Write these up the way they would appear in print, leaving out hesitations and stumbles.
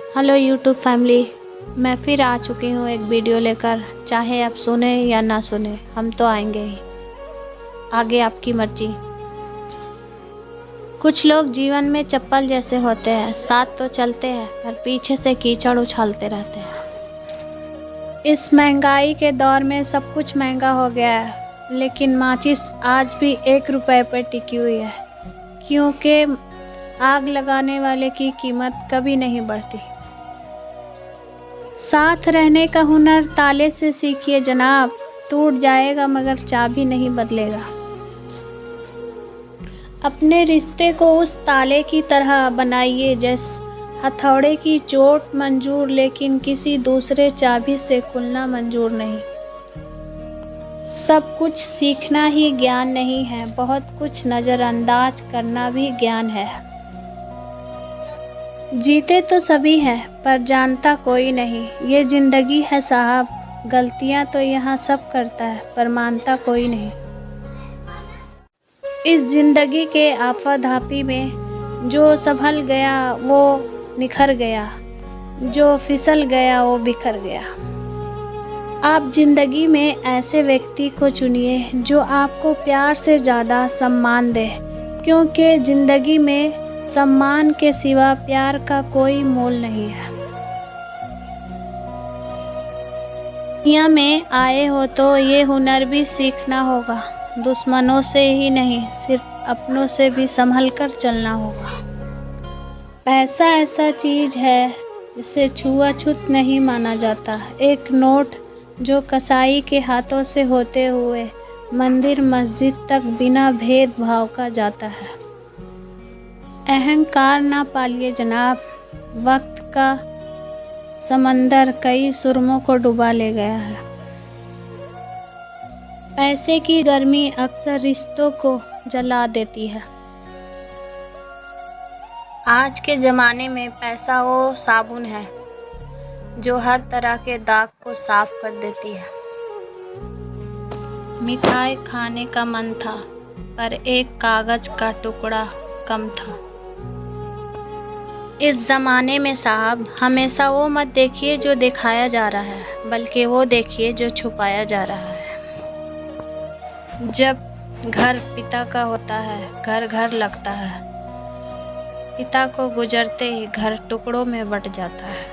Hello YouTube family. मैं फिर आ चुकी हूँ एक वीडियो लेकर। चाहे आप सुने या ना सुने, हम तो आएंगे ही। आगे आपकी मर्जी। कुछ लोग जीवन में चप्पल जैसे होते हैं, साथ तो चलते हैं पर पीछे से कीचड़ उछालते रहते हैं। इस महंगाई के दौर में सब कुछ महंगा हो गया है, लेकिन माचिस आज भी 1 रुपए पर टिकी हुई है, क्योंकि आग लगाने वाले की कीमत कभी नहीं बढ़ती। साथ रहने का हुनर ताले से सीखिए जनाब, टूट जाएगा मगर चाबी नहीं बदलेगा। अपने रिश्ते को उस ताले की तरह बनाइए जैसे हथौड़े की चोट मंजूर, लेकिन किसी दूसरे चाबी से खुलना मंजूर नहीं। सब कुछ सीखना ही ज्ञान नहीं है, बहुत कुछ नज़रअंदाज करना भी ज्ञान है। जीते तो सभी हैं पर जानता कोई नहीं, ये ज़िंदगी है साहब। गलतियां तो यहाँ सब करता है पर मानता कोई नहीं। इस ज़िंदगी के आफाधापी में जो संभल गया वो निखर गया, जो फिसल गया वो बिखर गया। आप ज़िंदगी में ऐसे व्यक्ति को चुनिए जो आपको प्यार से ज़्यादा सम्मान दे, क्योंकि ज़िंदगी में सम्मान के सिवा प्यार का कोई मोल नहीं है। दुनिया में आए हो तो ये हुनर भी सीखना होगा, दुश्मनों से ही नहीं सिर्फ अपनों से भी संभल कर चलना होगा। पैसा ऐसा चीज़ है जिसे छुआछूत नहीं माना जाता। एक नोट जो कसाई के हाथों से होते हुए मंदिर मस्जिद तक बिना भेदभाव का जाता है। अहंकार ना पालिए जनाब, वक्त का समंदर कई सुरमों को डुबा ले गया है। पैसे की गर्मी अक्सर रिश्तों को जला देती है। आज के ज़माने में पैसा वो साबुन है जो हर तरह के दाग को साफ कर देती है। मिठाई खाने का मन था पर एक कागज़ का टुकड़ा कम था। इस ज़माने में साहब हमेशा वो मत देखिए जो दिखाया जा रहा है, बल्कि वो देखिए जो छुपाया जा रहा है। जब घर पिता का होता है, घर घर लगता है। पिता को गुजरते ही घर टुकड़ों में बट जाता है।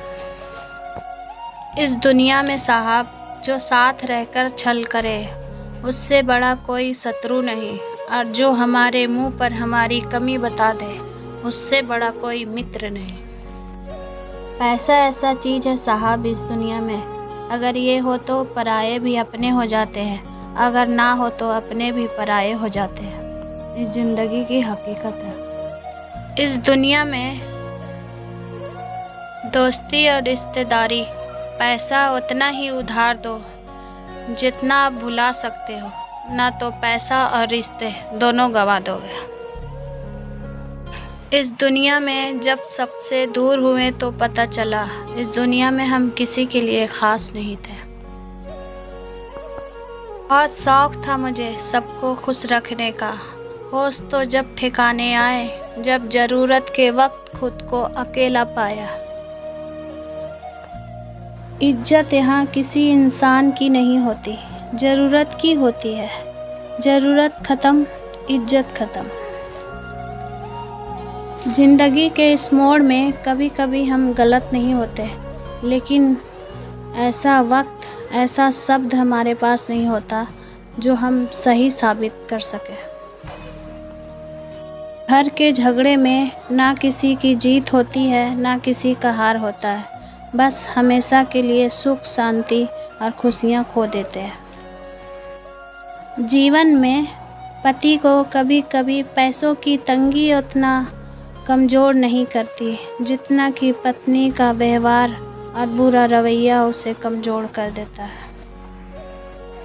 इस दुनिया में साहब जो साथ रहकर छल करे, उससे बड़ा कोई शत्रु नहीं, और जो हमारे मुंह पर हमारी कमी बता दे, उससे बड़ा कोई मित्र नहीं। पैसा ऐसा चीज़ है साहब इस दुनिया में, अगर ये हो तो पराये भी अपने हो जाते हैं, अगर ना हो तो अपने भी पराये हो जाते हैं। इस ज़िंदगी की हकीकत है। इस दुनिया में दोस्ती और रिश्तेदारी, पैसा उतना ही उधार दो जितना आप भुला सकते हो, ना तो पैसा और रिश्ते दोनों गवा दोगे। इस दुनिया में जब सबसे दूर हुए तो पता चला इस दुनिया में हम किसी के लिए ख़ास नहीं थे। बहुत शौक़ था मुझे सबको खुश रखने का, होश तो जब ठिकाने आए, जब ज़रूरत के वक्त खुद को अकेला पाया। इज्जत यहाँ किसी इंसान की नहीं होती, ज़रूरत की होती है। ज़रूरत ख़त्म, इज्जत ख़त्म। ज़िंदगी के इस मोड़ में कभी कभी हम गलत नहीं होते, लेकिन ऐसा वक्त, ऐसा शब्द हमारे पास नहीं होता जो हम सही साबित कर सके। घर के झगड़े में ना किसी की जीत होती है, ना किसी का हार होता है, बस हमेशा के लिए सुख शांति और खुशियाँ खो देते हैं। जीवन में पति को कभी कभी पैसों की तंगी उतना कमज़ोर नहीं करती जितना कि पत्नी का व्यवहार और बुरा रवैया उसे कमज़ोर कर देता है।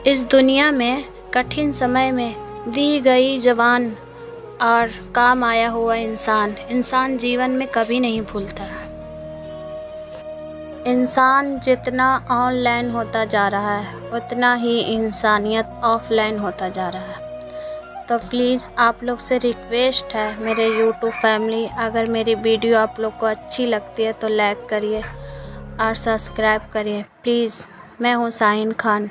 इस दुनिया में कठिन समय में दी गई जवान और काम आया हुआ इंसान जीवन में कभी नहीं भूलता। इंसान जितना ऑनलाइन होता जा रहा है, उतना ही इंसानियत ऑफलाइन होता जा रहा है। तो प्लीज़ आप लोग से रिक्वेस्ट है, मेरे यूट्यूब फैमिली, अगर मेरी वीडियो आप लोग को अच्छी लगती है तो लाइक करिए और सब्सक्राइब करिए प्लीज़। मैं हूँ शाहीन खान।